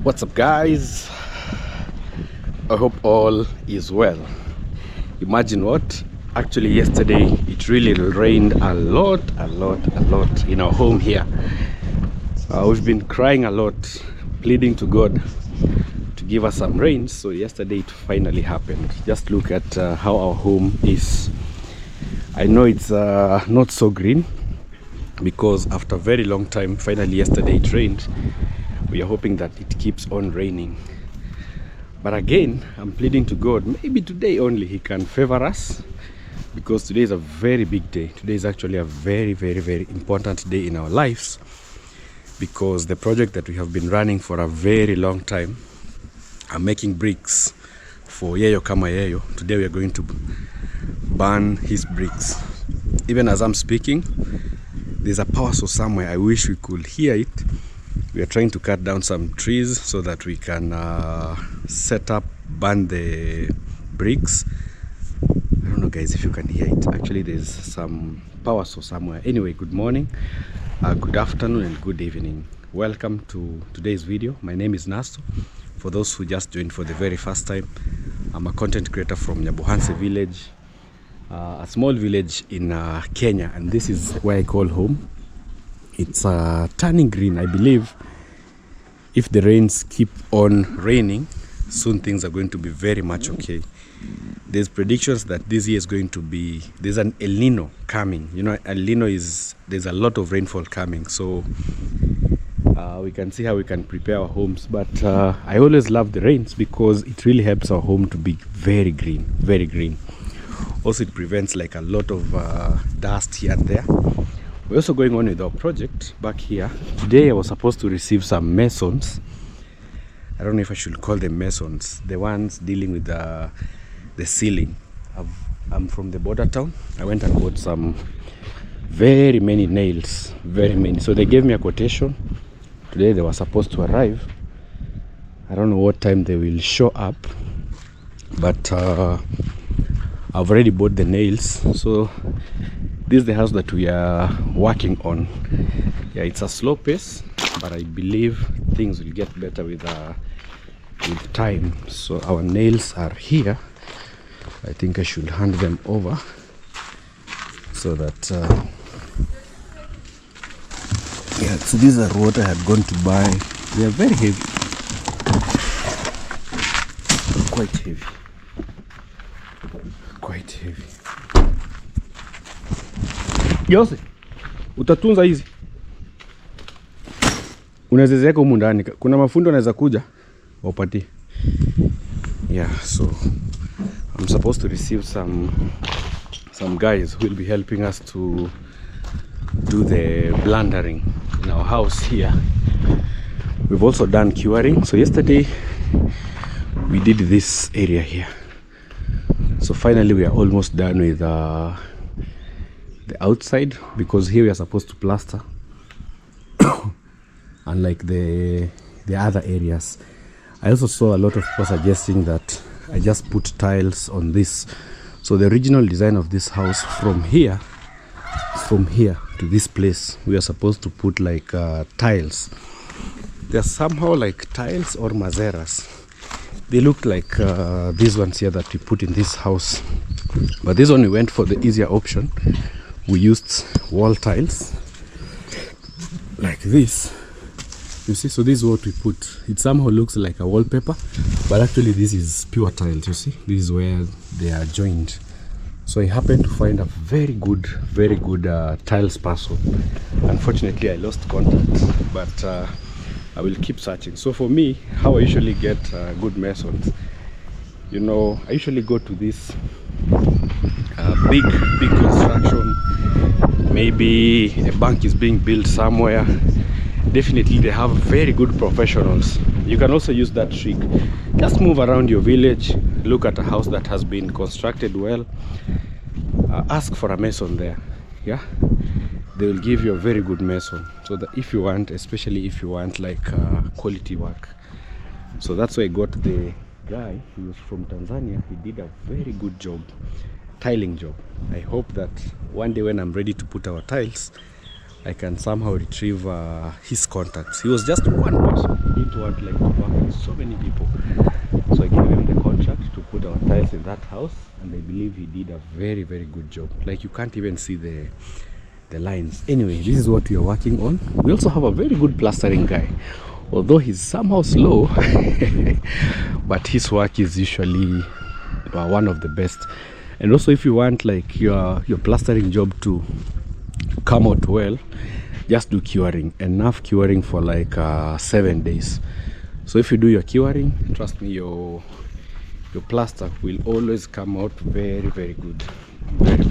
What's up, guys? I hope all is well. Imagine what? Actually, yesterday it really rained a lot in our home here. We've been crying a lot, pleading to God to give us some rain. So yesterday it finally happened. Just look at how our home is. I know it's not so green because after a very long time, finally yesterday it rained. We are hoping that it keeps on raining. But again, I'm pleading to God, maybe today only He can favor us, because today is a very big day. Today is actually a very important day in our lives, because the project that we have been running for a very long time, I'm making bricks for YEYO Kama YEYO. Today we are going to burn his bricks. Even as I'm speaking, there's a power source somewhere. I wish we could hear it. We are trying to cut down some trees so that we can set up, burn the bricks. I don't know, guys, if you can hear it. Actually, there's some power source somewhere. Anyway, good morning, good afternoon, and good evening. Welcome to today's video. My name is Nasto. For those who just joined for the very first time, I'm a content creator from Nyabuhanse village, a small village in Kenya, and this is where I call home. It's turning green. I believe if the rains keep on raining, soon things are going to be very much okay. There's predictions that this year is going to be, there's an El Nino coming. You know, El Nino is, there's a lot of rainfall coming. So we can see how we can prepare our homes. But I always love the rains because it really helps our home to be very green, very green. Also, it prevents like a lot of dust here and there. We're also going on with our project back here. Today I was supposed to receive some masons. I don't know if I should call them masons, the ones dealing with the ceiling. I'm from the border town. I went and bought some very many nails, very many. So they gave me a quotation. Today they were supposed to arrive. I don't know what time they will show up, but I've already bought the nails. So this is the house that we are working on. Yeah, it's a slow pace, but I believe things will get better with time. So our nails are here. I think I should hand them over so that yeah, so these are what I had gone to buy. They are very heavy, quite heavy, quite heavy. Yose, utatunza hizi. Unaweza ziweka humu ndani. Kuna mafundi wanaweza kuja wapatie. Yeah, so I'm supposed to receive some guys who will be helping us to do the blundering in our house here. We've also done curing. So yesterday we did this area here. So finally we are almost done with the outside, because here we are supposed to plaster unlike the other areas. I also saw a lot of people suggesting that I just put tiles on this. So the original design of this house, from here to this place, we are supposed to put like tiles. They're somehow like tiles or mazeras. They look like these ones here that we put in this house, but this one we went for the easier option. We used wall tiles like this. You see, so this is what we put. It somehow looks like a wallpaper, but actually this is pure tiles. You see, this is where they are joined. So I happened to find a very good tiles person. Unfortunately I lost contact, but I will keep searching. So for me, how I usually get good masons, you know, I usually go to this big construction. Maybe a bank is being built somewhere. Definitely they have very good professionals. You can also use that trick. Just move around your village, look at a house that has been constructed well, ask for a mason there. Yeah, they will give you a very good mason, so that if you want, especially if you want like quality work. So that's why I got the guy. He was from Tanzania. He did a very good job, tiling job. I hope that one day when I'm ready to put our tiles, I can somehow retrieve his contacts. He was just one person. He didn't also want like to work with so many people. So I gave him the contract to put our tiles in that house, and I believe he did a very, very good job. Like you can't even see the lines. Anyway, this is what we are working on. We also have a very good plastering guy, although he's somehow slow, but his work is usually one of the best. And also, if you want like your plastering job to come out well, just do curing, enough curing for like 7 days. So if you do your curing, trust me, your plaster will always come out very, very good, very,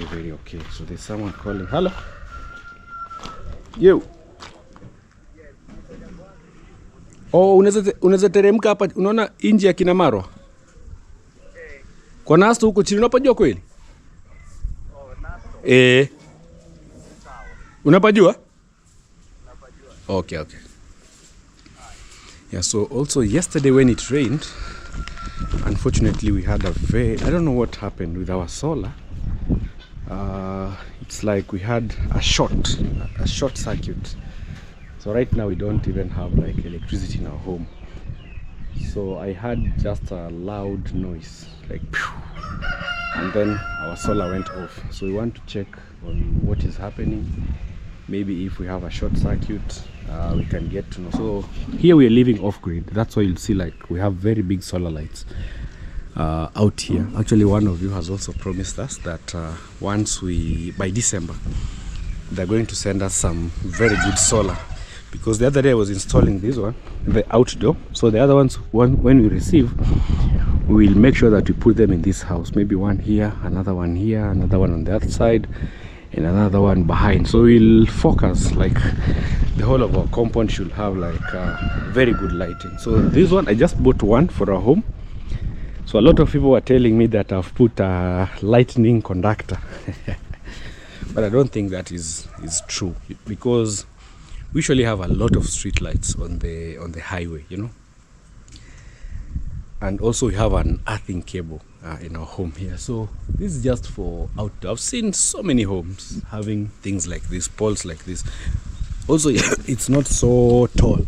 very okay. So there's someone calling. Hello, you. Oh, unaweza teremka hapa, unaona inji ya kina Marwa? Kwa Nasto huko chini unapajua kweli? Unapajua? Okay. Yeah, so also yesterday when it rained, unfortunately we had I don't know what happened with our solar. It's like we had a short circuit. So right now we don't even have like electricity in our home. So I had just a loud noise, like pew, and then our solar went off. So we want to check on what is happening. Maybe if we have a short circuit, we can get to know. So here we are living off grid. That's why you'll see like we have very big solar lights out here. Actually, one of you has also promised us that by December, they're going to send us some very good solar. Because the other day I was installing this one, the outdoor. So the other ones, when we receive, we will make sure that we put them in this house. Maybe one here, another one here, another one on the other side, and another one behind. So we'll focus, like the whole of our compound should have like very good lighting. So this one, I just bought one for our home. So a lot of people were telling me that I've put a lightning conductor. But I don't think that is true, because we usually have a lot of street lights on the highway, you know. And also we have an earthing cable in our home here. So this is just for outdoor. I've seen so many homes having things like this, poles like this. Also, it's not so tall.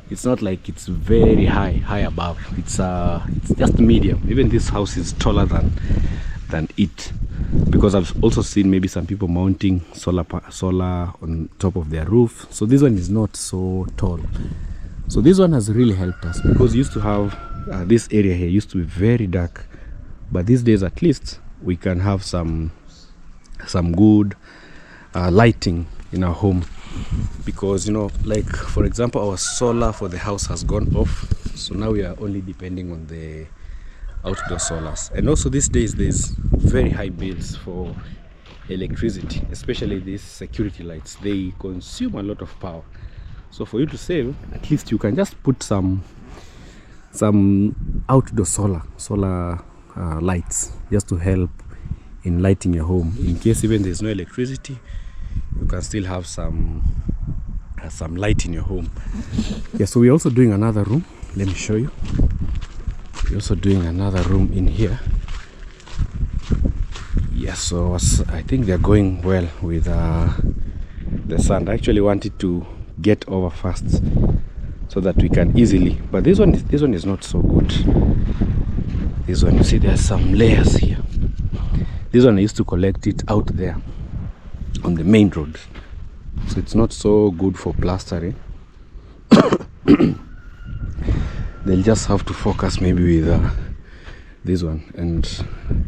It's not like it's very high above. It's just medium. Even this house is taller than it. Because I've also seen maybe some people mounting solar on top of their roof. So this one is not so tall. So this one has really helped us, because we used to have this area here used to be very dark, but these days at least we can have some good lighting in our home. Because, you know, like for example, our solar for the house has gone off, so now we are only depending on the outdoor solars. And also these days there's very high bills for electricity, especially these security lights. They consume a lot of power. So for you to save, at least you can just put some outdoor solar lights, just to help in lighting your home. In case even there's no electricity, you can still have some light in your home. Yeah, so we're also doing another room. Let me show you. We're also doing another room in here. Yes, so I think they're going well with the sand. I actually wanted to get over fast so that we can easily, but this one is not so good. This one, you see there's some layers here. This one I used to collect it out there on the main road, so it's not so good for plastering. They'll just have to focus maybe with this one and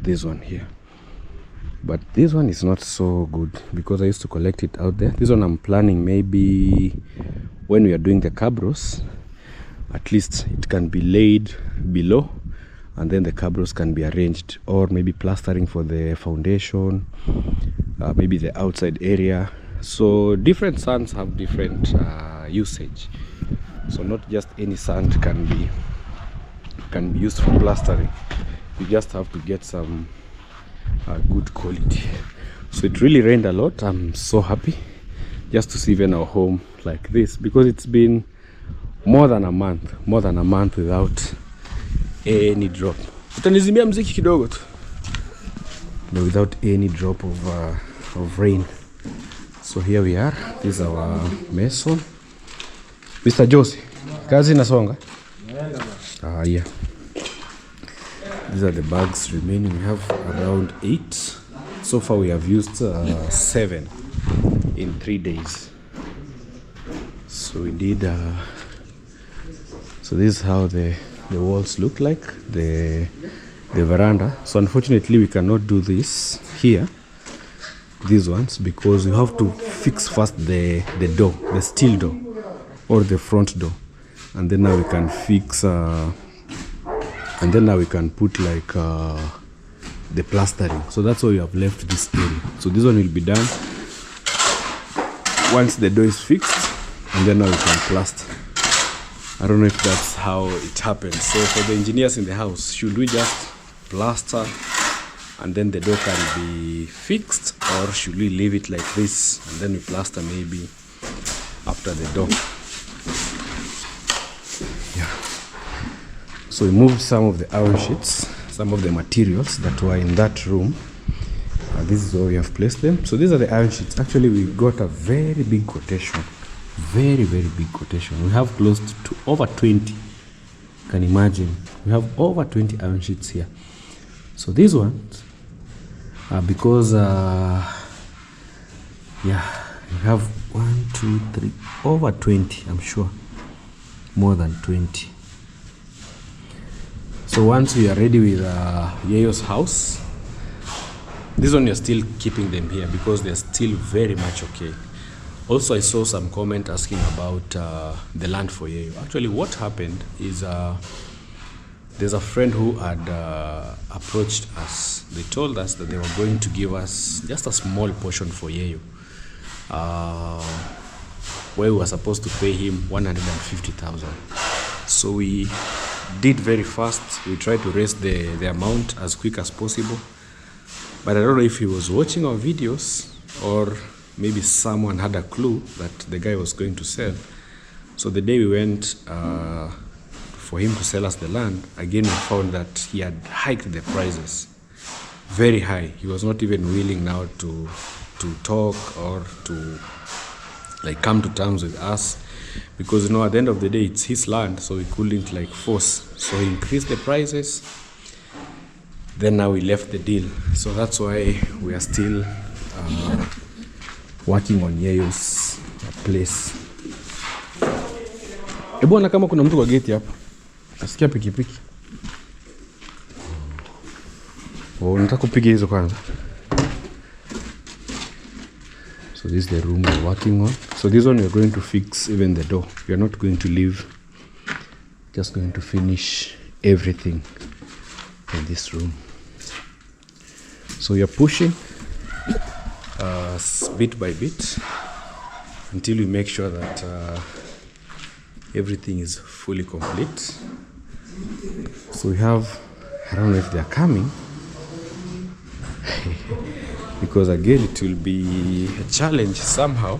this one here. But this one is not so good because I used to collect it out there. This one I'm planning maybe when we are doing the cabros, at least it can be laid below and then the cabros can be arranged, or maybe plastering for the foundation, maybe the outside area. So different sands have different usage. So not just any sand can be used for plastering. You just have to get some good quality. So it really rained a lot. I'm so happy just to see even our home like this, because it's been more than a month without any drop. Utanizimia mziki kidogo tu. Without any drop of rain. So here we are. This is our mason. Mr. Josie, kazi inasonga? Yeah. These are the bags remaining. We have around 8. So far we have used 7 in 3 days. So we did so this is how the walls look like, the veranda. So unfortunately we cannot do this here, these ones, because we have to fix first the door, the steel door or the front door, and then now we can fix and then now we can put like the plastering. So that's why we have left this area. So this one will be done once the door is fixed, and then now we can plaster. I don't know if that's how it happens. So for the engineers in the house, should we just plaster and then the door can be fixed, or should we leave it like this and then we plaster maybe after the door? Yeah. So we moved some of the iron sheets, some of the materials that were in that room. This is where we have placed them. So these are the iron sheets. Actually, we got a very big quotation. Very big quotation. We have close to over 20. You can imagine. We have over 20 iron sheets here. So these ones are because yeah, we have 1, 2, 3, over 20, I'm sure. More than 20. So once we are ready with Yeyo's house, this one you're still keeping them here because they're still very much okay. Also, I saw some comment asking about the land for Yeyo. Actually, what happened is there's a friend who had approached us. They told us that they were going to give us just a small portion for Yeyo, where we were supposed to pay him 150,000. So we did very fast. We tried to raise the amount as quick as possible. But I don't know if he was watching our videos or maybe someone had a clue that the guy was going to sell. So the day we went for him to sell us the land, again we found that he had hiked the prices very high. He was not even willing now to talk or to like come to terms with us, because you know at the end of the day it's his land, so we couldn't like force. So he increased the prices. Then now we left the deal. So that's why we are still working on Yeyo's place. Bwana, kama kuna mtu kwa gate hapa. Nasikia pikipiki. Nataka kupiga hizo kwanza. So this is the room we're working on. So this one we're going to fix even the door. We are not going to leave. Just going to finish everything in this room. So we are pushing bit by bit until we make sure that everything is fully complete. So we have, I don't know if they are coming because again it will be a challenge somehow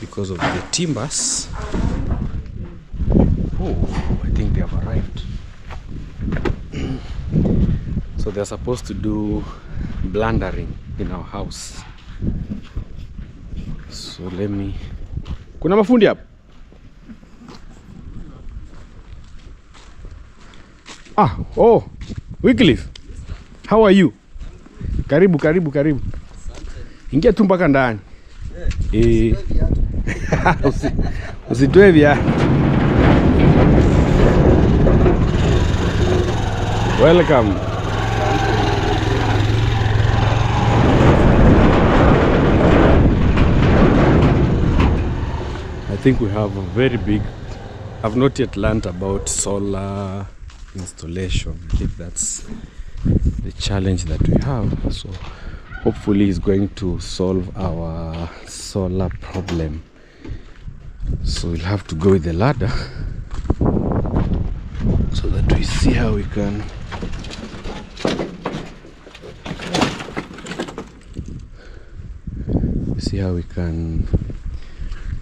because of the timbers. Oh, I think they have arrived. So they're supposed to do blundering in our house. So let me... Kuna mafundi hapa? Oh, Wycliffe. How are you? Karibu. Ingia tu mpaka ndani. Usitoe viatu. Welcome. I think we have a very big... I've not yet learned about solar installation. I think that's the challenge that we have. So hopefully it's going to solve our solar problem. So we'll have to go with the ladder so that we see how we can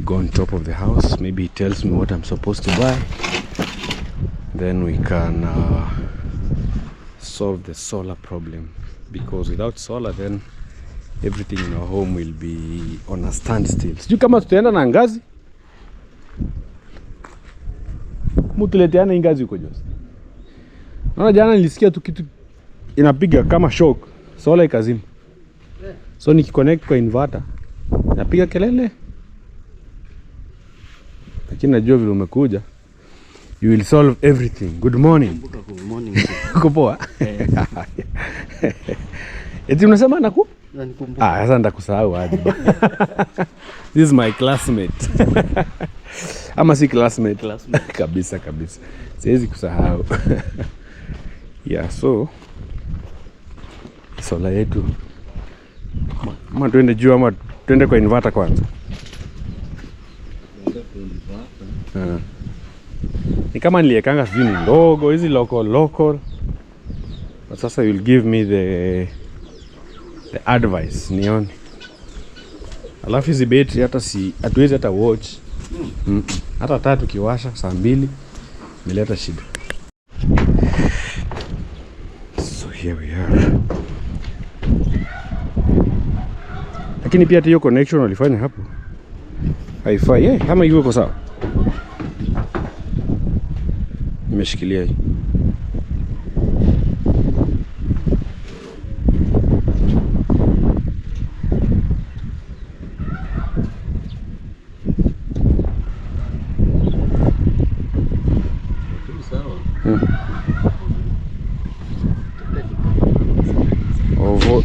go on top of the house. Maybe he tells me what I'm supposed to buy, then we can solve the solar problem, because without solar then everything in our home will be on a standstill. Sijui kama tutaenda na ngazi. Mtuleteana ingazi huko Jos. Naona jana nilisikia tu kitu inapiga kama shock. Sola ikazima. So nikiconnect kwa inverter napiga kelele. Lakini najua vile umekuja. You will solve everything. Good morning. Good morning. Uko poa? Eti unasema naku? Sasa nitakusahau aje. This is my classmate. Ama si classmate. Kabisa. Siwezi kusahau. Yeah, so sola yetu. Ama tuende juu ama tuende kwa inverter kwanza. Ni kama niliekanga sijui ni ndogo, hizi local. But sasa you'll give me the advice nione. Alafu hizi battery hata hatuwezi hata watch. Hata tatu kiwasha saa 2 imeleta shida. So here we are. Lakini pia hiyo connection walifanya hapo haifai. Kama hiyo iko sawa. Nimeshikilia hii.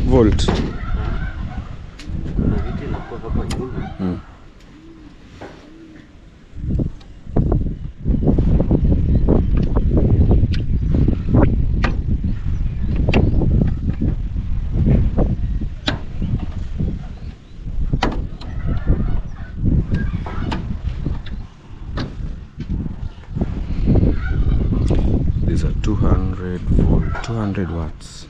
Volt. These are 200 volt, 200 watts.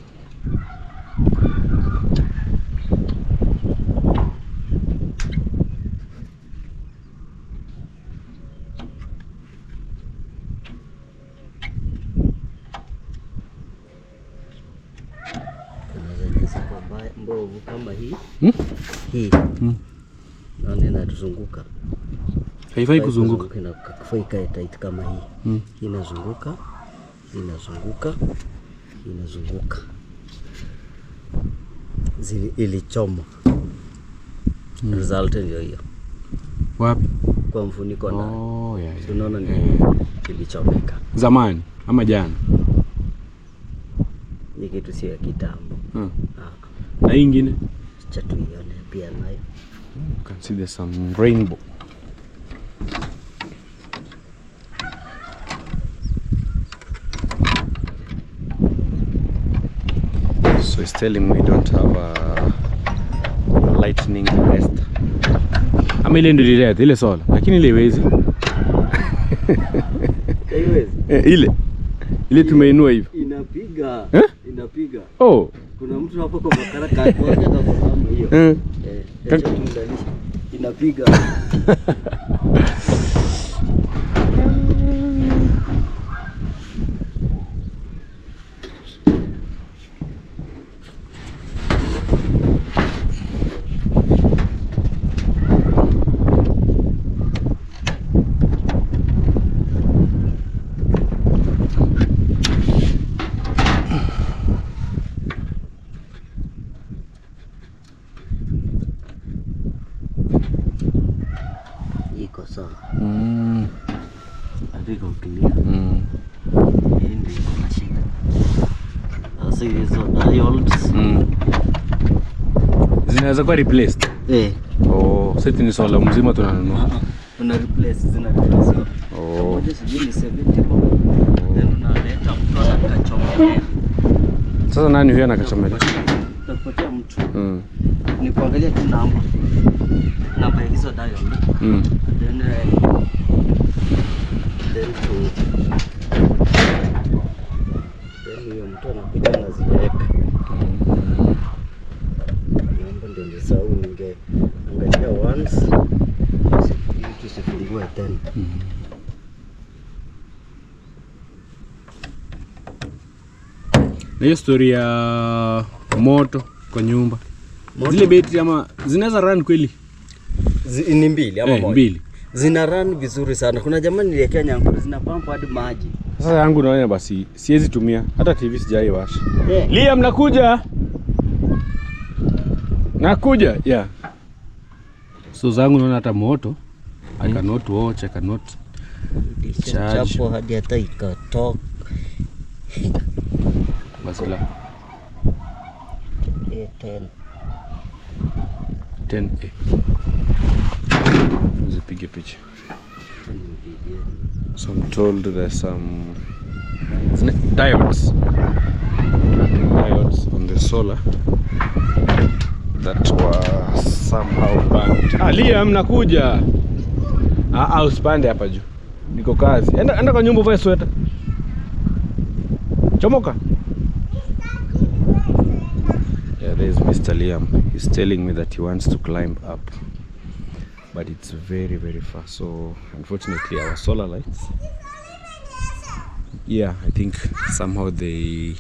Mbovu kama hii. Hii. Naona inazunguka. Haifai kuzunguka. Haifai kae tight kama hii. Inazunguka. Ilichoma. Result ndio hiyo. Wapi? Kwa mfuniko ndani. Oh, yeah. Unaona ni ilichomeka. Zamani ama jana? Ni kitu sio ya kitambo. Na ingine? Acha tuione pia nayo. You can see there's some rainbow. So it's telling me we don't have a lightning arrest. Ama ile ndio ile sola, lakini ile iwezi. Haiwezi. Ile tumeinua hivi. Inapiga. Inapiga. Oh. Kuna mtu hapo kwa makara kaje kama hiyo. Inapiga. Iko sawa. Andiko clear. Hii ndio ina shida. Sasa hizo diodes zinaweza kuwa replaced. Oh, sasa ni sola mzima tunanunua. Una replace zina replace. Moja sijui ni 70 bob. Then unaleta mtu akachomelea. Sasa nani huyo anakachomelea? Utapotea mtu. Ni kuangalia tu namba ya hizo diode. Then hiyo mtu anakuja na ziweka. Namba ndio nisahau angalia once. Tusifungue tena. Na hiyo story ya moto kwa nyumba. Zile betri ama zinaweza run kweli? Ni mbili ama moja? Mbili. Zina run vizuri sana. Kuna jamani niliekea nyankuru zina pump hadi maji. Sasa yangu naona basi siwezi tumia hata TV sijai washa. Yeah. Liam nakuja. Nakuja. Yeah. So zangu naona hata moto. I cannot watch, I cannot charge. Chapo hadi hata ikatoka. Basila. 10. Zipige picha. So I'm told there's some diodes on the solar that were somehow burnt. Liam nakuja. Usipande hapa juu. Niko kazi. Enda kwa nyumba vae sweta. Chomoka. Yeah, there's Mr. Liam. He's telling me that he wants to climb up. But it's very, very far. So unfortunately our solar lights, yeah, I think somehow they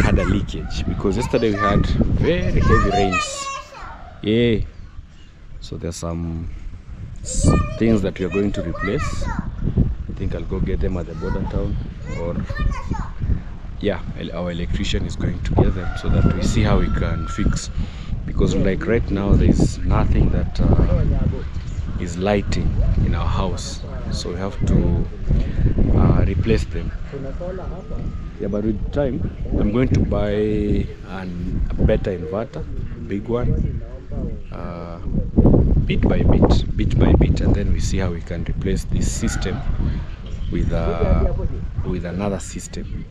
had a leakage because yesterday we had very heavy rains. Yeah. So there's some things that we are going to replace. I think I'll go get them at the border town, or yeah, our electrician is going to get them so that we see how we can fix, because like right now there is nothing that is lighting in our house, so we have to replace them. Yeah, but with time I'm going to buy a better inverter, big one, bit by bit, and then we see how we can replace this system with another system,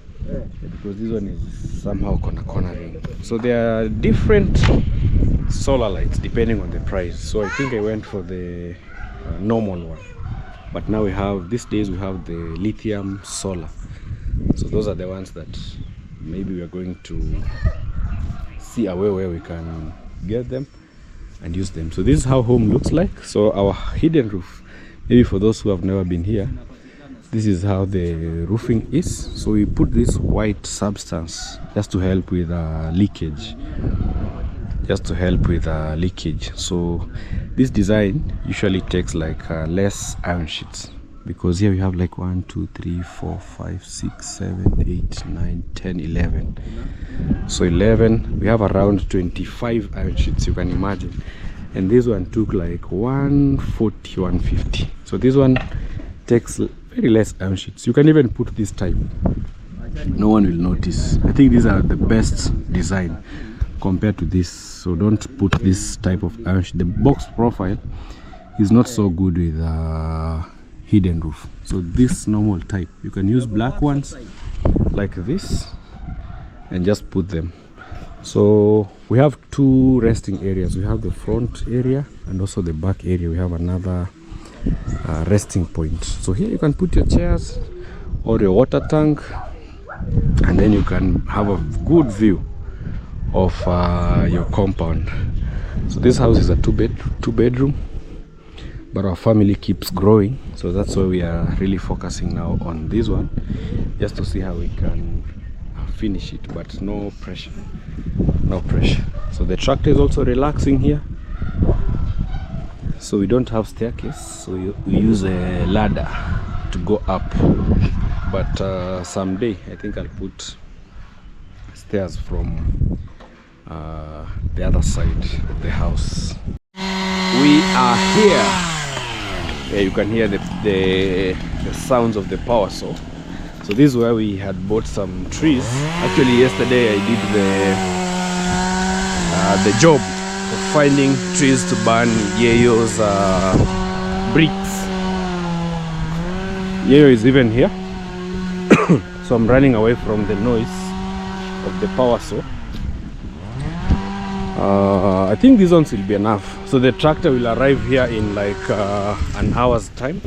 because this one is somehow cornering. So there are different solar lights depending on the price. So I think I went for the normal one, but now we have, these days we have the lithium solar. So those are the ones that maybe we are going to see a way where we can get them and use them. So this is how home looks like. So our hidden roof, maybe for those who have never been here, this is how the roofing is. So we put this white substance just to help with leakage. So this design usually takes like less iron sheets, because here we have like 1, 2, 3, 4, 5, 6, 7, 8, 9, 10, 11. So 11, we have around 25 iron sheets, you can imagine. And this one took like 140, 150. So this one takes very less iron sheets. You can even put this type, no one will notice. I think these are the best design compared to this. So don't put this type of iron sheet. The box profile is not so good with hidden roof. So this normal type, you can use black ones like this and just put them. So we have two resting areas. We have the front area and also the back area. We have another resting point. So here you can put your chairs or your water tank, and then you can have a good view of your compound. So this house is a two bedroom, but our family keeps growing, so that's why we are really focusing now on this one, just to see how we can finish it, but no pressure. So the tractor is also relaxing here. So we don't have staircase, so we use a ladder to go up, but someday I think I'll put stairs from the other side of the house. We are here. Yeah, you can hear the sounds of the power saw. So this is where we had bought some trees. Actually yesterday I did the job of finding trees to burn YEYO's bricks. YEYO is even here. So I'm running away from the noise of the power saw. I think these ones will be enough. So the tractor will arrive here in like an hour's time.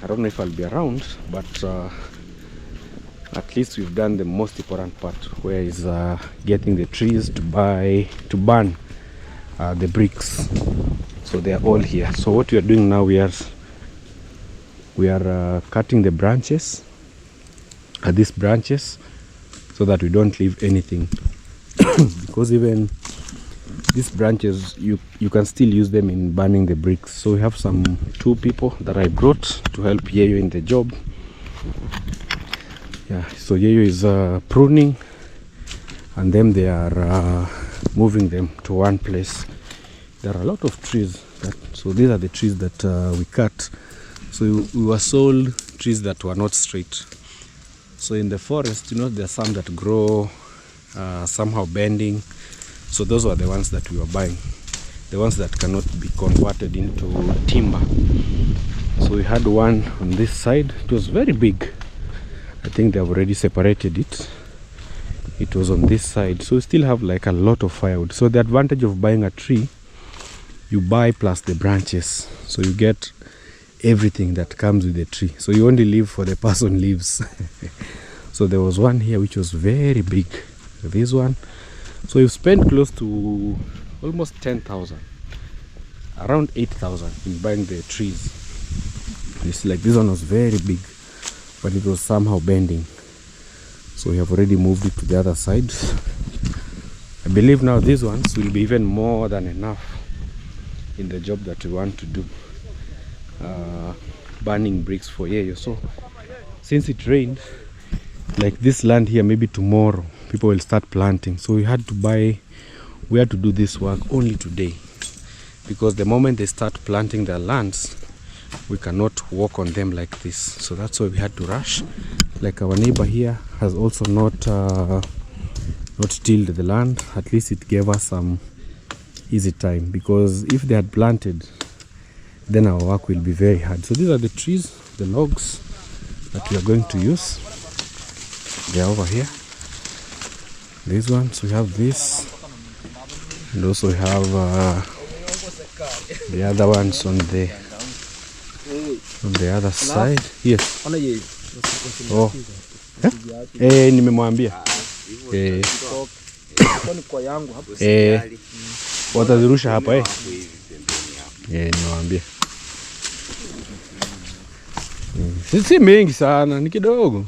I don't know if I'll be around, but at least we've done the most important part, where is getting the trees to burn the bricks. So they are all here. So what we are doing now, we are cutting the branches, these branches, so that we don't leave anything. Because even these branches, you can still use them in burning the bricks. So we have some 2 people that I brought to help Yeyo in the job. Yeah, so Yeyo is pruning, and then they are moving them to one place. There are a lot of trees so these are the trees that we cut. So we were sold trees that were not straight. So in the forest, you know, there are some that grow somehow bending. So those were the ones that we were buying, the ones that cannot be converted into timber. So we had one on this side. It was very big. I think they have already separated it. It was on this side. So we still have like a lot of firewood. So the advantage of buying a tree, you buy plus the branches. So you get everything that comes with the tree. So you only live for the person lives. So there was one here which was very big. This one. So you spent close to almost 10,000, around 8,000 in buying the trees. You see, like this one was very big, but it was somehow bending. So we have already moved it to the other side. I believe now these ones will be even more than enough in the job that we want to do, burning bricks for Yeyo. So since it rained, like this land here, maybe tomorrow people will start planting. So we had to do this work only today, because the moment they start planting their lands, we cannot walk on them like this. So that's why we had to rush. Like our neighbor here has also not tilled the land. At least it gave us some easy time, because if they had planted, then our work will be very hard. So these are the trees, the logs that we are going to use. They are over here. These ones, we have this, and also we have the other ones on the other side. Yes. Oh. Nimemwambia. Watazirusha hapa nimemwambia. Si mengi sana, ni kidogo.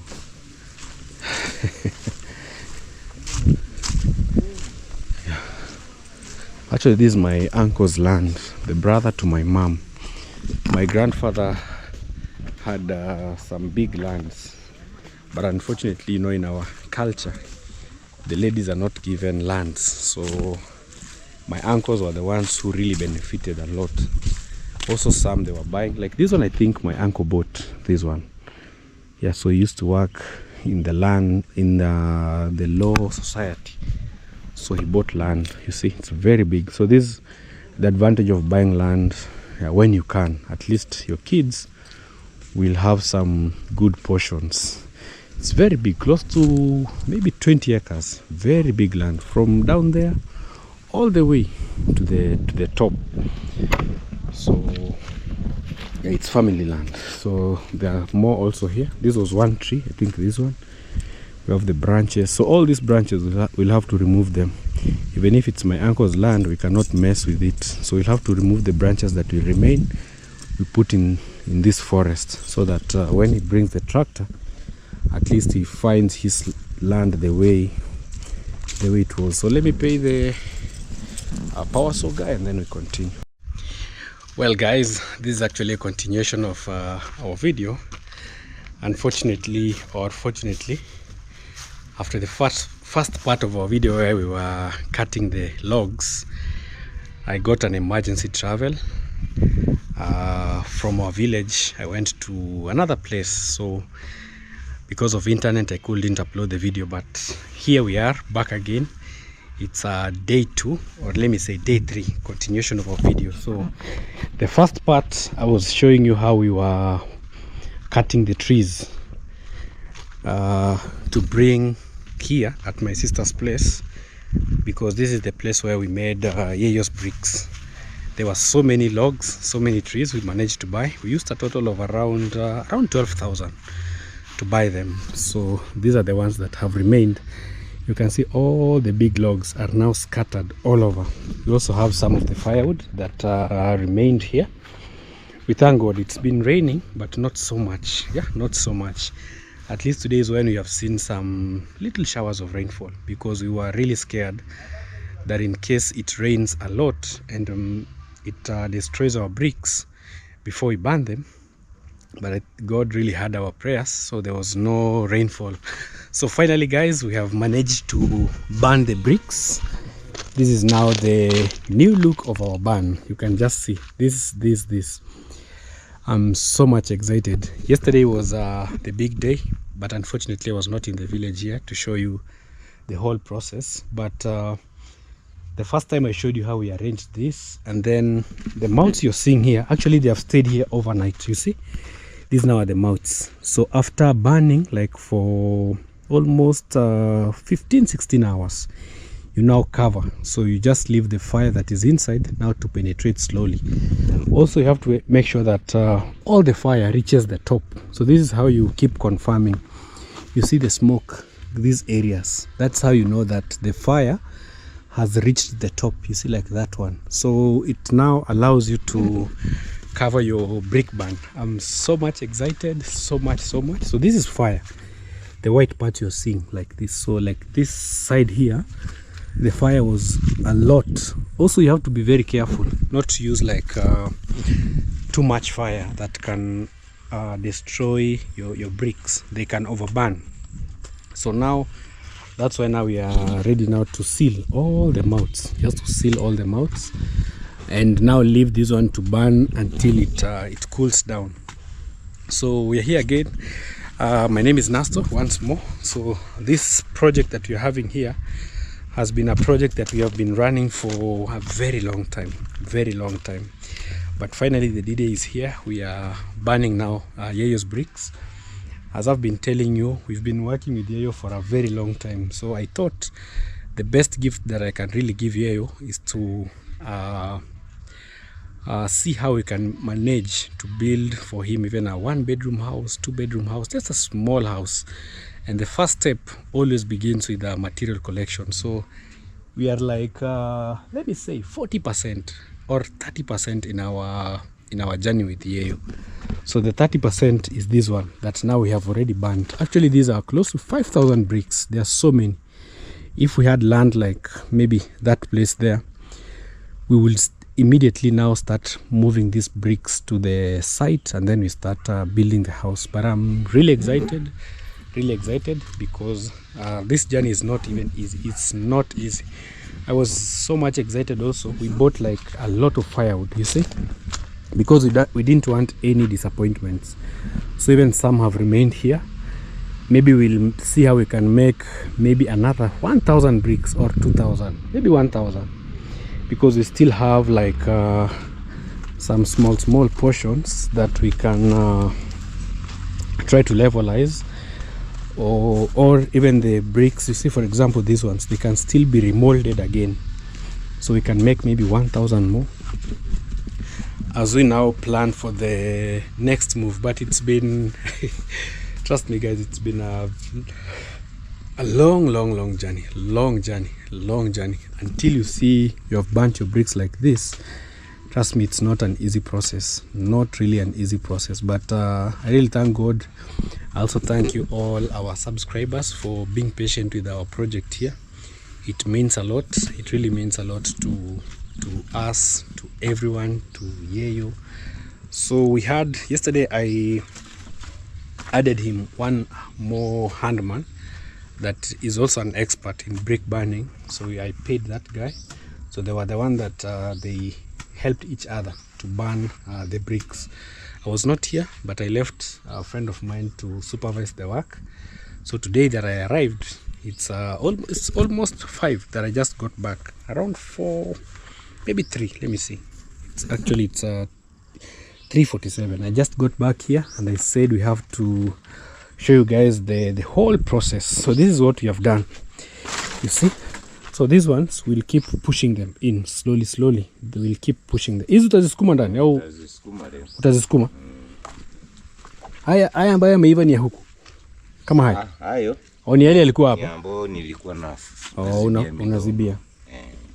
Actually, this is my uncle's land, the brother to my mom. My grandfather had some big lands, but unfortunately, you know, in our culture, the ladies are not given lands. So my uncles were the ones who really benefited a lot. Also, some they were buying. Like this one, I think my uncle bought this one. Yeah, so he used to work in the land, in the law society. So he bought land. You see, it's very big. So this is the advantage of buying land when you can. At least your kids will have some good portions. It's very big, close to maybe 20 acres. Very big land, from down there all the way to the top. So yeah, it's family land. So there are more also here. This was one tree, I think this one. We have the branches. So all these branches, we'll have to remove them. Even if it's my uncle's land, we cannot mess with it. So we'll have to remove the branches that will remain. We put in this forest, so that when he brings the tractor, at least he finds his land the way it was. So let me pay the power saw guy, and then we continue. Well guys, this is actually a continuation of our video. Unfortunately or fortunately, after the first part of our video where we were cutting the logs, I got an emergency travel. From our village I went to another place, so because of internet I couldn't upload the video, but here we are back again. It's day 2, or let me say day 3, continuation of our video. So the first part I was showing you how we were cutting the trees to bring here at my sister's place, because this is the place where we made Yeyo's bricks. There were so many logs, so many trees we managed to buy. We used a total of around 12,000 to buy them. So these are the ones that have remained. You can see all the big logs are now scattered all over. We also have some of the firewood that remained here. We thank God it's been raining, but not so much. Yeah, not so much. At least today is when we have seen some little showers of rainfall, because we were really scared that in case it rains a lot and it destroys our bricks before we burn them. But God really heard our prayers, so there was no rainfall. So finally, guys, we have managed to burn the bricks. This is now the new look of our barn. You can just see this. I'm so much excited. Yesterday was the big day, but unfortunately I was not in the village here to show you the whole process. But the first time I showed you how we arranged this, and then the mounts you're seeing here, actually they have stayed here overnight. You see, these now are the mounts. So after burning like for almost 15-16 hours, you now cover. So you just leave the fire that is inside now to penetrate slowly. Also, you have to make sure that all the fire reaches the top. So this is how you keep confirming. You see the smoke, these areas, that's how you know that the fire has reached the top. You see, like that one. So it now allows you to cover your brick barn. I'm so much excited, so much. So this is fire, the white part you're seeing like this. So like this side here, the fire was a lot. Also, you have to be very careful not to use like too much fire that can destroy your bricks. They can overburn. So now that's why now we are ready now to seal all the mouths. Just to seal all the mouths, and now leave this one to burn until it cools down. So we are here again. My name is Nasto once more. So this project that we're having here has been a project that we have been running for a very long time. But finally the D-Day is here. We are burning now YEYO's bricks. As I've been telling you, we've been working with YEYO for a very long time. So I thought the best gift that I can really give YEYO is to see how we can manage to build for him even a 1-bedroom house, 2-bedroom house, just a small house. And the first step always begins with the material collection. So we are like let me say 40% or 30% in our journey with YEYO. So the 30% is this one that now we have already burned. Actually, these are close to 5,000 bricks. There are so many. If we had land like maybe that place there, we will immediately now start moving these bricks to the site, and then we start building the house. But I'm really excited because this journey is not even easy. It's not easy. I was so much excited. Also, we bought like a lot of firewood, you see, because we didn't want any disappointments. So even some have remained here. Maybe we'll see how we can make maybe another 1,000 bricks or 2,000, maybe 1,000, because we still have like some small portions that we can try to levelize. Or even the bricks, you see, for example, these ones, they can still be remolded again. So we can make maybe 1,000 more as we now plan for the next move. But it's been trust me guys, it's been a long journey, long journey until you see you have burnt your bricks like this. Trust me, it's not an easy process, not really an easy process. But I really thank God. I also thank you all our subscribers for being patient with our project here. It means a lot. It really means a lot to us, to everyone, to YEYO. So we had yesterday, I added him one more handman that is also an expert in brick burning. So I paid that guy. So they were the one that they helped each other to burn the bricks. I was not here, but I left a friend of mine to supervise the work. So today that I arrived, it's almost 5 that I just got back. Around 4, maybe 3. Let me see. It's 3:47. I just got back here, and I said we have to show you guys the whole process. So this is what we have done. You see. So these ones we'll keep pushing them in slowly. They will keep pushing them. Hizi utazisukuma ndani au utazisukuma? Haya ambayo yameiva ni ya huku. Kama haya. Hayo. Ni yale yalikuwa hapa. Ambayo nilikuwa na unazibia.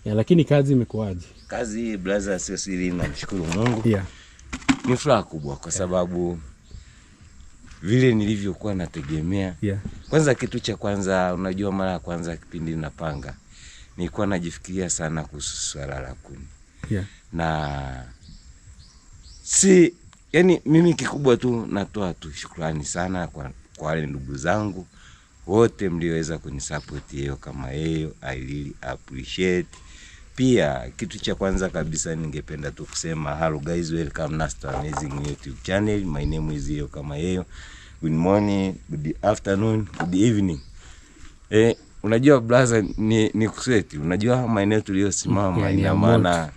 Ya, lakini kazi imekuaje? Kazi blaza sio siri, namshukuru Mungu. Yeah. Ni furaha kubwa kwa sababu vile nilivyokuwa nategemea. Yeah. Kwanza kitu cha kwanza, unajua mara ya kwanza kipindi napanga nilikuwa najifikiria sana kuhusu swala la kuni. Yeah. Na yani mimi kikubwa tu natoa tu shukrani sana kwa wale ndugu zangu wote mlioweza kunisupport YEYO kama YEYO. I really appreciate. Pia kitu cha kwanza kabisa ningependa tu kusema hello guys, welcome to amazing YouTube channel. My name is YEYO kama YEYO. Good morning, good afternoon, good evening. Unajua brother ni kuseti, unajua maeneo tuliyosimama ina maana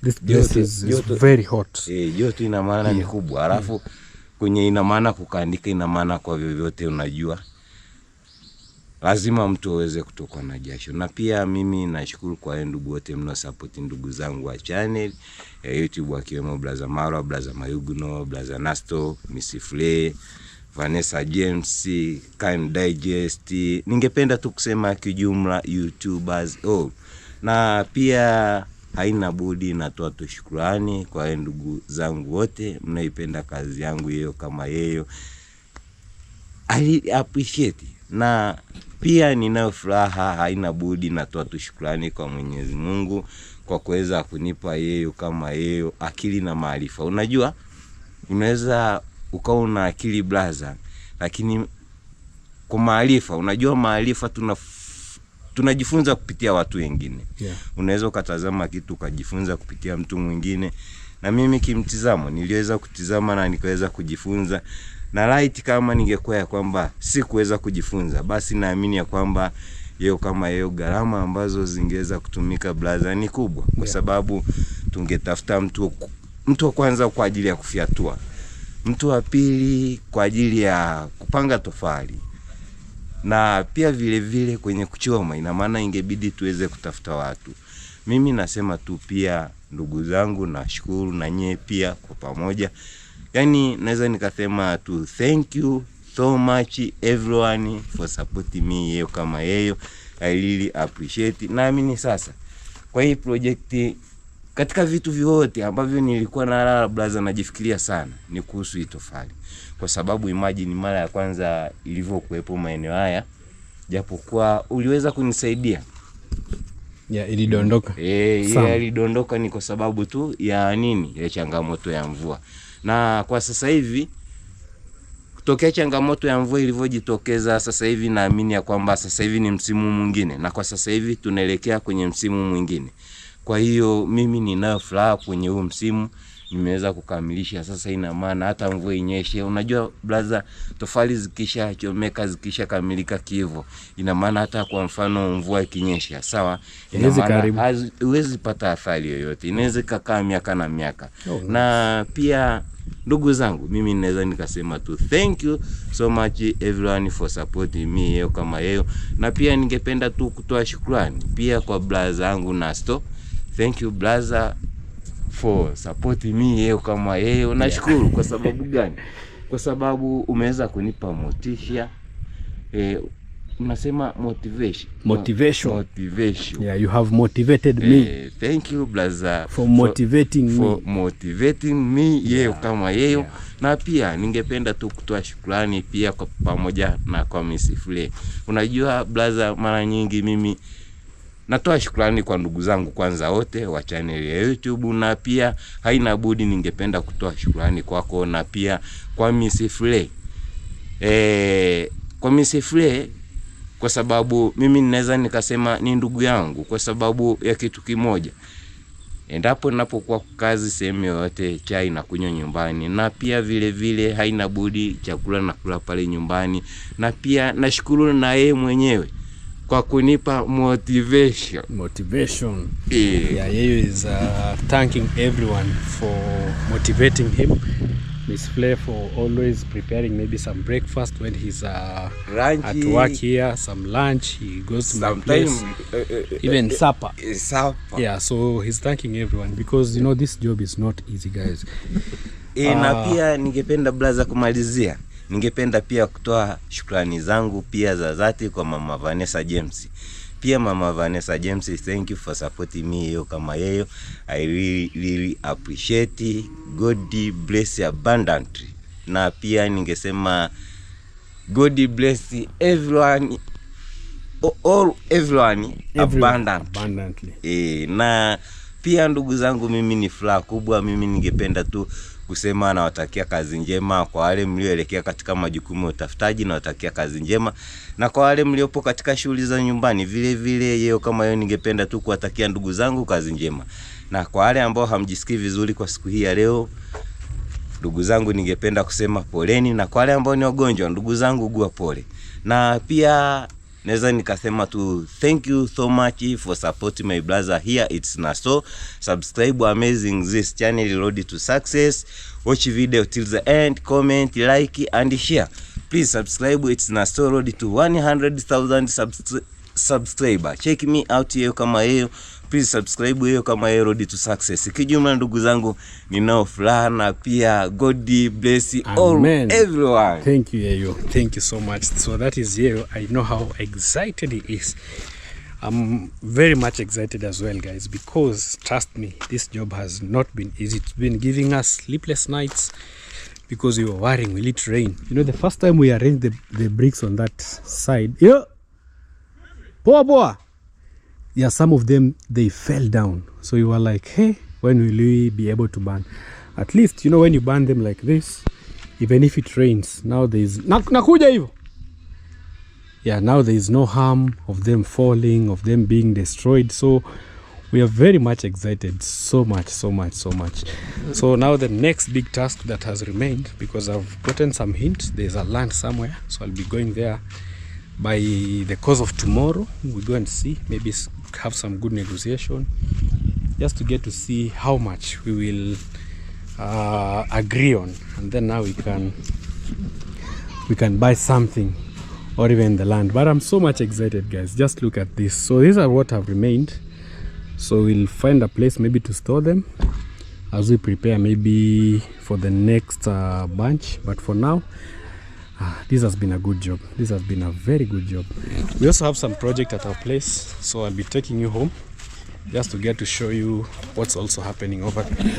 this place is very hot. Joto ina maana ni kubwa. Alafu kwenye ina maana kukaandika ina maana kwa vyovyote unajua lazima mtu aweze kutoka na jasho. Na pia mimi nashukuru kwa ndugu wote mnao support ndugu zangu wa channel ya YouTube wakiwemo brother Mara, brother Mayuguno, brother Nasto, Miss Flay, Vanessa James, Kind Digest. Ningependa tu kusema kijumla YouTubers na pia haina budi natoa tu shukrani kwa ndugu zangu wote mnaipenda kazi yangu YEYO kama YEYO. I appreciate. Na pia ninayo furaha, haina budi natoa tu shukrani kwa Mwenyezi Mungu kwa kuweza kunipa YEYO kama YEYO akili na maarifa. Unajua unaweza ukawa una akili blaza, lakini kwa maarifa, unajua maarifa tunajifunza kupitia watu wengine. Unaweza ukatazama kitu ukajifunza kupitia mtu mwingine. Na mimi kimtizamo niliweza kutizama na nikaweza kujifunza. Na right kama ningekuwa ya kwamba sikuweza kujifunza, basi naamini ya kwamba YEYO kama YEYO gharama ambazo zingeweza kutumika blaza ni kubwa, kwa sababu tungetafuta mtu wa kwanza kwa ajili ya kufiatua, mtu wa pili kwa ajili ya kupanga tofali, na pia vile vile kwenye kuchoma. Ina maana ingebidi tuweze kutafuta watu. Mimi nasema tu pia ndugu zangu nashukuru, na nyie pia kwa pamoja. Yani naweza nikasema tu thank you so much everyone for supporting me YEYO kama YEYO. I really appreciate. Naamini sasa kwa hii project, katika vitu vyote ambavyo nilikuwa na blaza najifikiria sana ni kuhusu hii tofali. Kwa sababu imagine mara ya kwanza ilivyokuepo maeneo haya, japokuwa uliweza kunisaidia. Ilidondoka. Ilidondoka ni kwa sababu tu ya nini? Ya changamoto ya mvua. Na kwa sasa hivi kutokea changamoto ya mvua ilivyojitokeza, sasa hivi naamini ya kwamba sasa hivi ni msimu mwingine, na kwa sasa hivi tunaelekea kwenye msimu mwingine. Kwa hiyo mimi ninayo furaha kwenye huu msimu nimeweza kukamilisha. Sasa ina maana hata mvua inyeshe, unajua brother, tofali zikisha chomeka zikisha kamilika kivo, ina maana hata kwa mfano mvua ikinyesha, sawa, ina maana huwezi pata athari yoyote, inaweza kukaa miaka na miaka. Na pia ndugu zangu, mimi naweza nikasema tu thank you so much everyone for supporting me YEYO kama YEYO. Na pia ningependa tu kutoa shukrani pia kwa brother yangu Nasto. Thank you brother for supporting me YEYO kama YEYO. Nashukuru kwa sababu gani? Kwa sababu umeweza kunipa motisha. Unasema motivation. You have motivated me. Thank you brother for motivating me YEYO kama YEYO. Na pia ningependa tu kutoa shukrani pia kwa pamoja na kwa Miss Flay. Unajua brother, mara nyingi mimi natoa shukrani kwa ndugu zangu kwanza wote wa channel ya YouTube, na pia haina budi ningependa kutoa shukrani kwako na pia kwa Miss Flay. Kwa Miss Flay kwa sababu mimi ninaweza nikasema ni ndugu yangu kwa sababu ya kitu kimoja. Endapo ninapokuwa kazi sehemu yote, chai na kunywa nyumbani, na pia vile vile haina budi chakula na kula pale nyumbani. Na pia nashukuru na yeye mwenyewe kwa kunipa motivation. YEYO is thanking everyone for motivating him. Miss Flay for always preparing maybe some breakfast when he's at work here, some lunch, he goes to my place, even supper. So he's thanking everyone because you know this job is not easy guys. Na pia ningependa blaza kumalizia, ningependa pia kutoa shukrani zangu pia za dhati kwa mama Vanessa James. Pia mama Vanessa James, thank you for supporting me YEYO kama YEYO. I really appreciate it. God bless you abundantly. Na pia ningesema God bless everyone everyone abundantly. Na pia ndugu zangu, mimi ni furaha kubwa. Mimi ningependa tu kusema na watakia kazi njema kwa wale mlioelekea katika majukumu ya utafutaji, na watakia kazi njema, na kwa wale mliopo katika shughuli za nyumbani vile vile YEYO kama yeye, ningependa tu kuwatakia ndugu zangu kazi njema. Na kwa wale ambao hamjisikii vizuri kwa siku hii ya leo, ndugu zangu, ningependa kusema poleni, na kwa wale ambao ni wagonjwa, ndugu zangu, ugua pole. Na pia naweza nikasema tu thank you so much for supporting my brother here. It's Naso. Subscribe amazing this channel road to success. Watch video till the end, comment, like and share. Please subscribe. It's Naso road to 100,000 subscriber. Check me out YEYO kama YEYO. Please subscribe YEYO kama YEYO road to success. Kijumla ndugu zangu, ninao furaha, na pia God bless all everyone. Thank you YEYO. Thank you so much. So that is YEYO. I know how excited he is. I'm very much excited as well, guys, because trust me, this job has not been easy. It's been giving us sleepless nights because we were worrying, will it rain? You know, the first time we arranged the bricks on that side, yeah, some of them, they fell down. So we were like, hey, when will we be able to burn? At least, you know, when you burn them like this, even if it rains, now there is now there is no harm of them falling, of them being destroyed. So we are very much excited, so much. So now the next big task that has remained, because I've gotten some hint, there's a land somewhere, so I'll be going there by the course of tomorrow. We'll go and see, maybe have some good negotiation, just to get to see how much we will agree on, and then now we can buy something, or even the land. But I'm so much excited, guys. Just look at this. So these are what have remained. So we'll find a place maybe to store them as we prepare maybe for the next bunch. But for now, this has been a good job. This has been a very good job. We also have some project at our place, so I'll be taking you home just to get to show you what's also happening over there.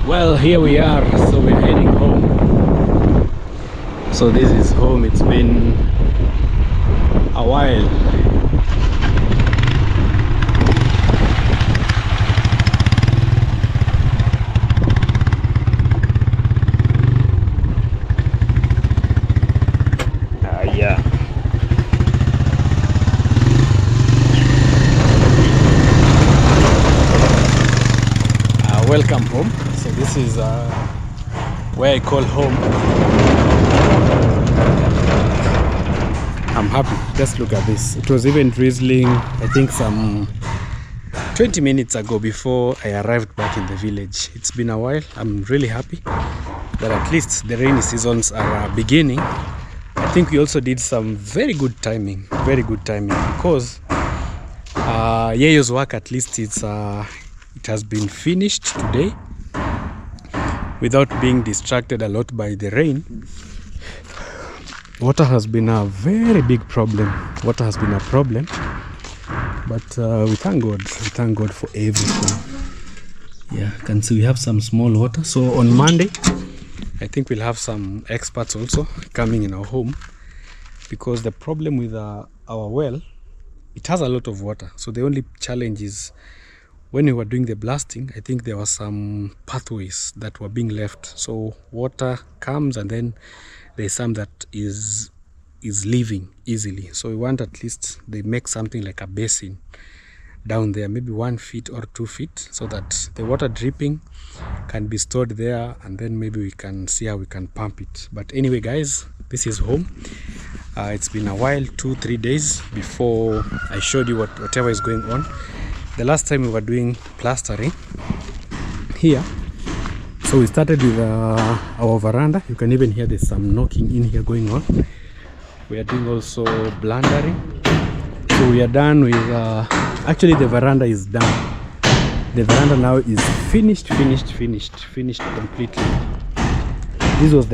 Well, here we are. So we're heading home. So this is home. It's been a while. Welcome home. So this is where I call home. I'm happy. Just look at this. It was even drizzling, I think some 20 minutes ago before I arrived back in the village. It's been a while. I'm really happy that at least the rainy seasons are beginning. I think we also did some very good timing, because YEYO's work, at least it has been finished today without being distracted a lot by the rain. Water has been a very big problem. But we thank God for everything. Yeah, you can see we have some small water. So on Monday, I think we'll have some experts also coming in our home, because the problem with our well, it has a lot of water. So the only challenge is, when we were doing the blasting, I think there were some pathways that were being left. So water comes, and then there's some that is leaving easily. So we want at least they make something like a basin down there, maybe 1 feet or 2 feet, so that the water dripping can be stored there, and then maybe we can see how we can pump it. But anyway, guys, this is home. It's been a while, 2-3 days before I showed you whatever is going on. The last time we were doing plastering here, so we started with our veranda. You can even hear there's some knocking in here going on. We are doing also blundering. So we are done with actually the veranda is done. The veranda now is finished completely. This was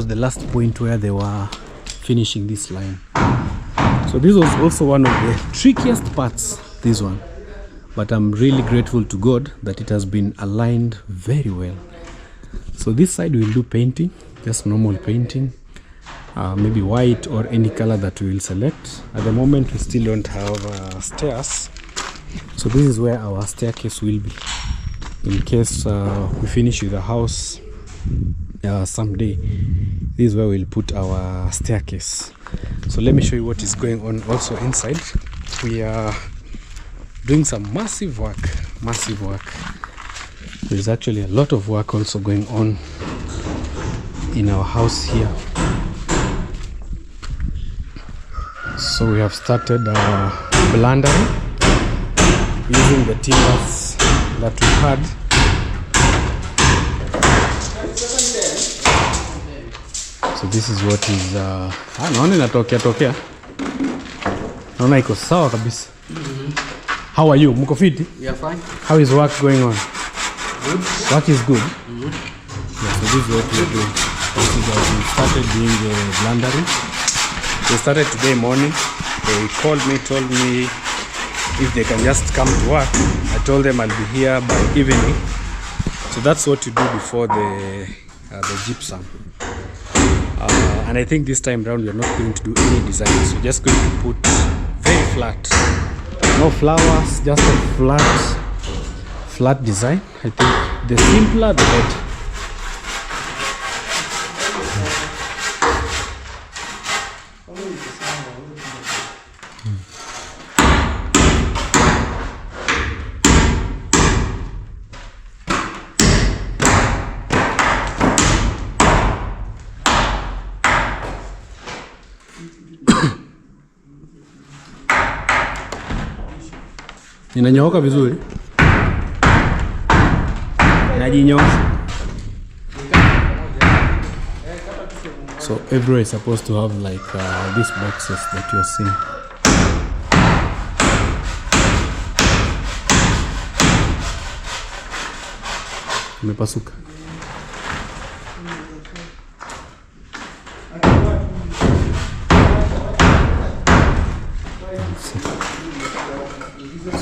the last point where they were finishing this line. So this was also one of the trickiest parts, this one. But I'm really grateful to God that it has been aligned very well. So this side we'll do painting, just normal painting. maybe white or any color that we will select. At the moment we still don't have stairs, so this is where our staircase will be in case we finish with the house someday. This is where we'll put our staircase. So let me show you what is going on also inside. We are doing some massive work. There's actually a lot of work also going on in our house here. So we have started blendering using the timbers that we had. So this is what is naona inatokea. Naona iko sawa kabisa. How are you? Mko fiti? We are fine. How is work going on? Good. Work is good. Yeah, so this is what we're doing. We started doing the blendering. They started today morning. They called me, told me if they can just come to work. I told them I'll be here by evening. So that's what you do before the gypsum. And I think this time around we're not going to do any design. So we're just going to put very flat. No flowers, just a flat design. I think the simpler the better. Inanyooka vizuri. Inajinyoosha. So everywhere is supposed to have like these boxes that you're seeing. Imepasuka.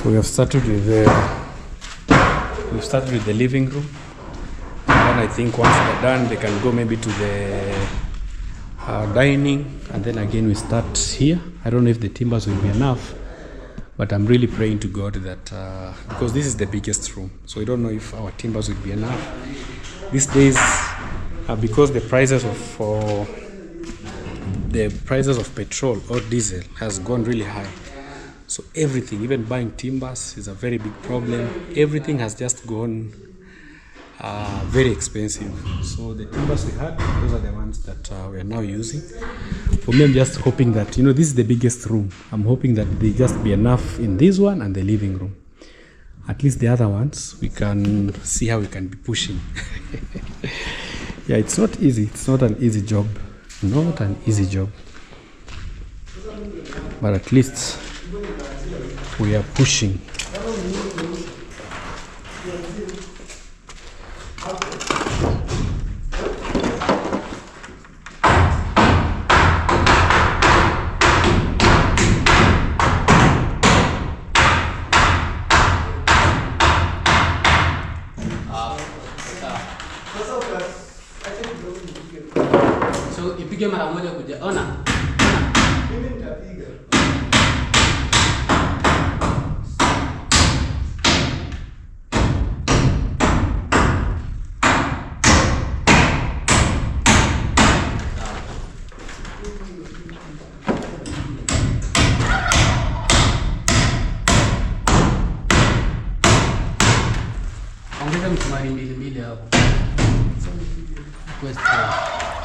So we have started with the living room, and then I think once they're done, they can go maybe to the dining, and then again we start here. I don't know if the timbers will be enough, but I'm really praying to God that because this is the biggest room, so I don't know if our timbers will be enough. These days, because the prices of petrol or diesel has gone really high. So everything, even buying timbers, is a very big problem. Everything has just gone very expensive. So the timbers we had, those are the ones that we are now using. For me, I'm just hoping that, this is the biggest room. I'm hoping that they just be enough in this one and the living room. At least the other ones, we can see how we can be pushing. Yeah, it's not easy. It's not an easy job. Not an easy job. But at least we are pushing. So ipige mara moja kuja. Ona. Mimi nitapiga. Ongeza msumari mbili hapo.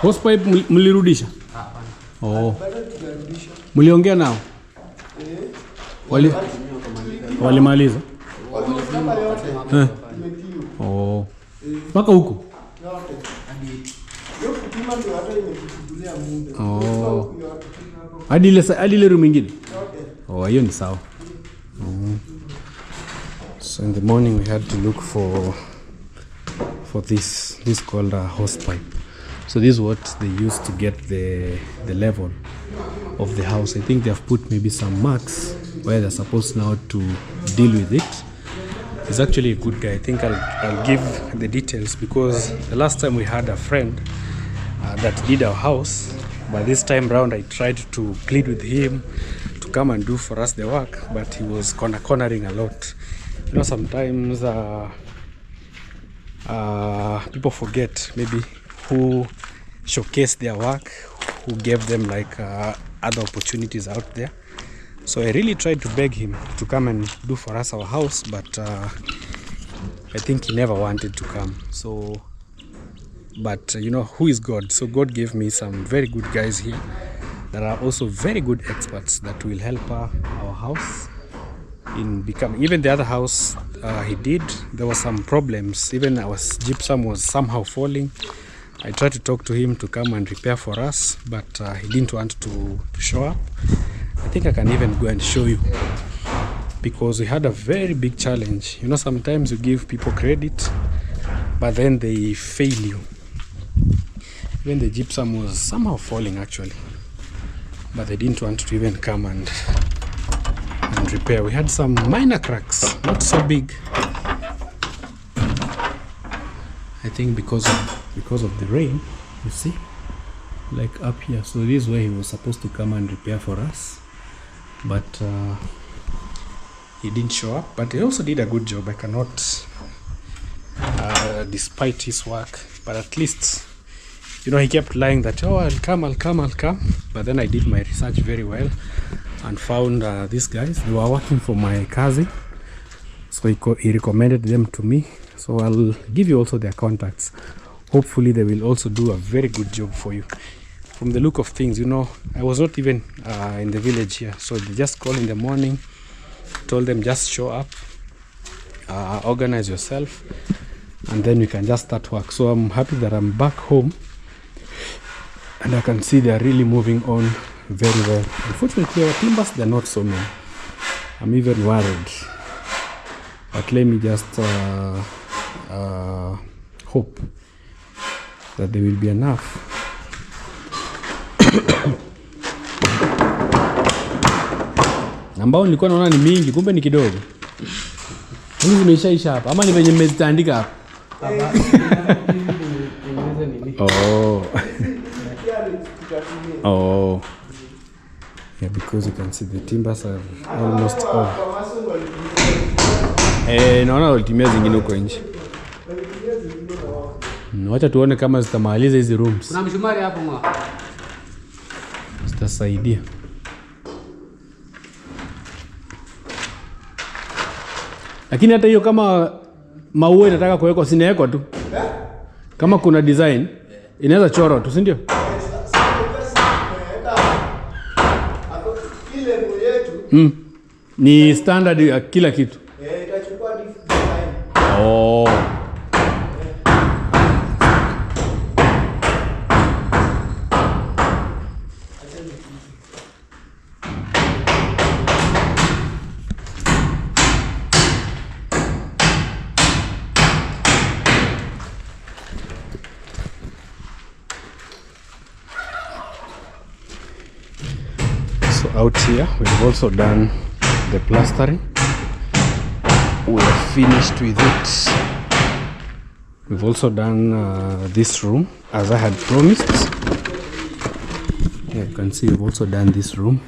Hose pipe mlirudisha? Hapana. Oh. Mliongea nao? Walimaliza? Oh. Mpaka huko? Oh. Hadi ile room nyingine? Oh, hiyo ni sawa. So in the morning we had to look for this called a hose pipe. So this is what they use to get the level of the house. I think they have put maybe some marks where they're supposed now to deal with it. He's actually a good guy. I think I'll give the details because the last time we had a friend that did our house, But this time round I tried to plead with him to come and do for us the work, but he was cornering a lot. You know, sometimes people forget maybe who showcased their work, who gave them like other opportunities out there. So I really tried to beg him to come and do for us our house, but I think he never wanted to come. So, but you know, who is God? So God gave me some very good guys here that are also very good experts that will help our house in becoming. Even the other house he did, there were some problems. Even our gypsum was somehow falling. I tried to talk to him to come and repair for us, but he didn't want to show up. I think I can even go and show you, because we had a very big challenge. You know, sometimes you give people credit, but then they fail you. Even the gypsum was somehow falling actually, but they didn't want to even come and repair. We had some minor cracks, not so big. I think because of the rain, you see, like up here. So this is where he was supposed to come and repair for us, but he didn't show up. But he also did a good job. I cannot despite his work, but at least, you know, he kept lying that, oh, I'll come. But then I did my research very well and found these guys. They were working for my cousin, so he recommended them to me. So I'll give you also their contacts. Hopefully they will also do a very good job for you. From the look of things, you know, I was not even in the village here, so they just called in the morning, told them just show up, organize yourself, and then we can just start work. So I'm happy that I'm back home and I can see they are really moving on very well. Unfortunately, our timbers, they're not so many. I'm even worried, but let me just hope that there will be enough. Ambao nilikuwa naona ni mingi, kumbe ni kidogo. Hizi zimeshaisha hapa ama ni venye mmezitandika hapa? Oh. Oh. Yeah, because you can see the timbers are almost all. Naona ulitimia zingine huko nje. Wacha tuone kama zitamaliza hizi rooms. Kuna mshumari hapo mwa. Zitasaidia. Lakini hata hiyo kama maua inataka kuwekwa sinawekwa tu. Kama kuna design inaweza chorwa tu, si ndio? Ni standard ya kila kitu. Itachukua design. Oh. Out here we've also done the plastering. We are finished with it. We've also done this room as I had promised. Yeah, you can see we've also done this room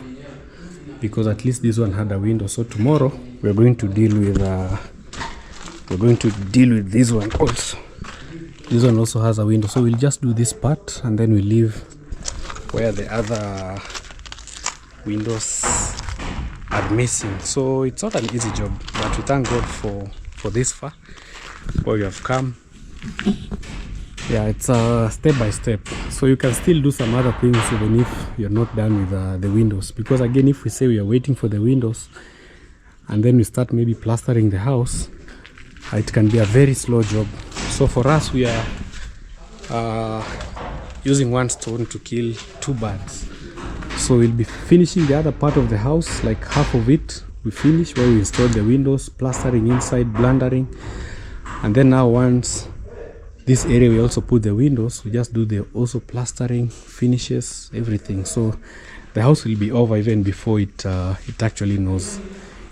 because at least this one had a window. So tomorrow we're going to deal with this one also. This one also has a window, so we'll just do this part and then we'll leave where the other windows are missing. So it's not an easy job, but we thank God for this far where we have come. Yeah, it's step by step, so you can still do some other things even if you're not done with the windows, because again, if we say we are waiting for the windows and then we start maybe plastering the house, it can be a very slow job. So for us, we are using one stone to kill two birds. So we'll be finishing the other part of the house, like half of it we finish where we install the windows, plastering inside, blundering, and then now once this area we also put the windows, we just do the also plastering, finishes, everything. So the house will be over even before it actually knows.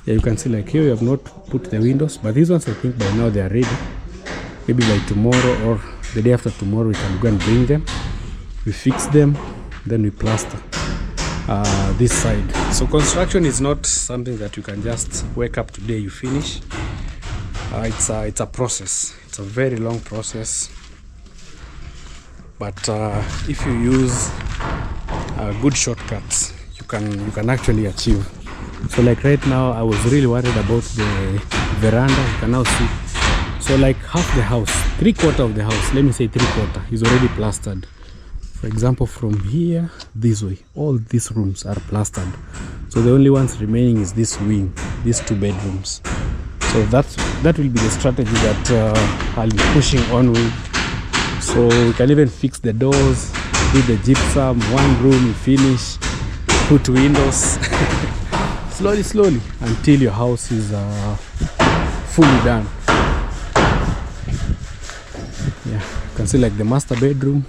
Yeah, you can see like here we have not put the windows, but these ones I think by now they are ready. Maybe by tomorrow or the day after tomorrow we can go and bring them. We fix them, then we plaster this side. So construction is not something that you can just wake up today you finish. It's a process. It's a very long process, but if you use good shortcuts, you can actually achieve. So like right now I was really worried about the veranda. You can now see, so like half the house, 3/4 of the house, let me say 3/4, is already plastered. For example, from here this way, all these rooms are plastered. So the only ones remaining is this wing, these 2 bedrooms. So that will be the strategy that I'll be pushing on with. So we can even fix the doors, do the gypsum, 1 room we finish, put windows slowly until your house is fully done. Yeah, you can see like the master bedroom,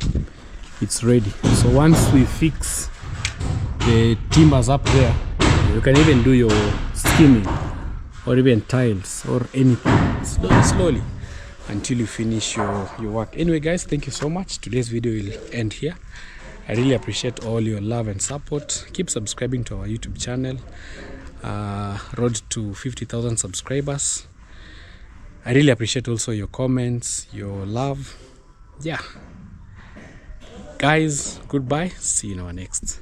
it's ready. So once we fix the timbers up there, you can even do your skimming or even tiles or anything slowly until you finish your work. Anyway guys, thank you so much. Today's video will end here. I really appreciate all your love and support. Keep subscribing to our YouTube channel. Road to 50,000 subscribers. I really appreciate also your comments, your love. Yeah guys, goodbye, see you in our next.